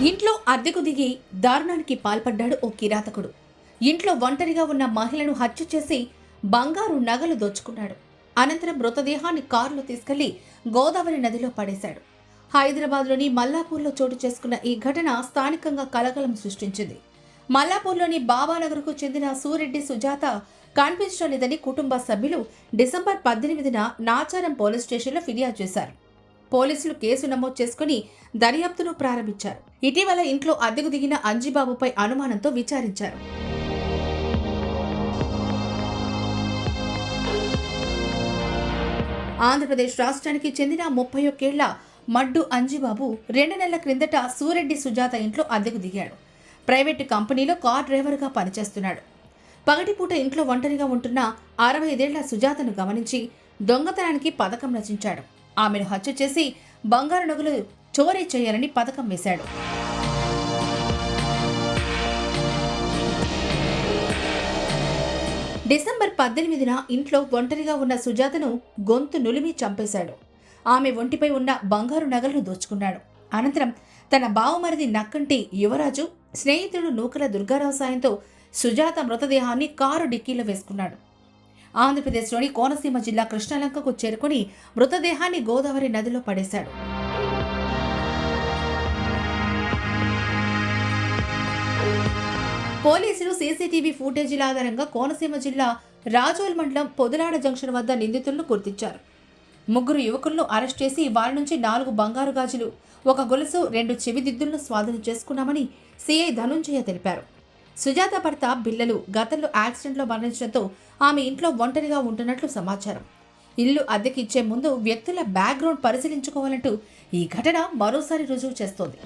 ఇంట్లో అద్దెకు దిగి దారుణానికి పాల్పడ్డాడు ఓ కిరాతకుడు. ఇంట్లో ఒంటరిగా ఉన్న మహిళను హత్య చేసి బంగారు నగలు దోచుకున్నాడు. అనంతరం మృతదేహాన్ని కారులో తీసుకెళ్లి గోదావరి నదిలో పడేశాడు. హైదరాబాద్లోని మల్లాపూర్లో చోటు చేసుకున్న ఈ ఘటన స్థానికంగా కలకలం సృష్టించింది. మల్లాపూర్లోని బాబానగర్కు చెందిన సూరెడ్డి సుజాత కనిపించడం లేదని కుటుంబ సభ్యులు డిసెంబర్ 18న నాచారం పోలీస్ స్టేషన్లో ఫిర్యాదు చేశారు. పోలీసులు కేసు నమోదు చేసుకుని దర్యాప్తును ప్రారంభించారు. ఇటీవల ఇంట్లో అద్దెకు దిగిన అంజిబాబుపై అనుమానంతో విచారించారు. ఆంధ్రప్రదేశ్ రాష్ట్రానికి చెందిన 31 ఏళ్ల మడ్డు అంజిబాబు 2 నెలల క్రిందట సూరెడ్డి సుజాత ఇంట్లో అద్దెకు దిగాడు. ప్రైవేటు కంపెనీలో కార్ డ్రైవర్గా పనిచేస్తున్నాడు. పగటిపూట ఇంట్లో ఒంటరిగా ఉంటున్న 65 ఏళ్ల సుజాతను గమనించి దొంగతనానికి పథకం రచించాడు. ఆమెను హత్య చేసి బంగారు నగలు చోరీ చేయాలని పథకం వేశాడు. డిసెంబర్ 18న ఇంట్లో ఒంటరిగా ఉన్న సుజాతను గొంతు నులిమి చంపేశాడు. ఆమె ఒంటిపై ఉన్న బంగారు నగలను దోచుకున్నాడు. అనంతరం తన బావమరిది నక్కంటి యువరాజు, స్నేహితుడు నూకల దుర్గారావు సాయంతో సుజాత మృతదేహాన్ని కారు డిక్కీలో వేసుకున్నాడు. ఆంధ్రప్రదేశ్లోని కోనసీమ జిల్లా కృష్ణలంకకు చేరుకుని మృతదేహాన్ని గోదావరి నదిలో పడేశాడు. పోలీసులు సీసీటీవీ ఫుటేజీల ఆధారంగా కోనసీమ జిల్లా రాజోల్ మండలం పొదులాడ జంక్షన్ వద్ద నిందితులను గుర్తించారు. 3 యువకులను అరెస్ట్ చేసి వారి నుంచి 4 బంగారు గాజులు, 1 గొలుసు, 2 చెవిదిద్దులను స్వాధీనం చేసుకున్నామని సీఐ ధనుంజయ తెలిపారు. సుజాత భర్త బిల్లలు గతంలో యాక్సిడెంట్లో మరణించడంతో ఆమె ఇంట్లో ఒంటరిగా ఉంటున్నట్లు సమాచారం. ఇల్లు అద్దెకిచ్చే ముందు వ్యక్తుల బ్యాక్గ్రౌండ్ పరిశీలించుకోవాలంటూ ఈ ఘటన మరోసారి రుజువు చేస్తోంది.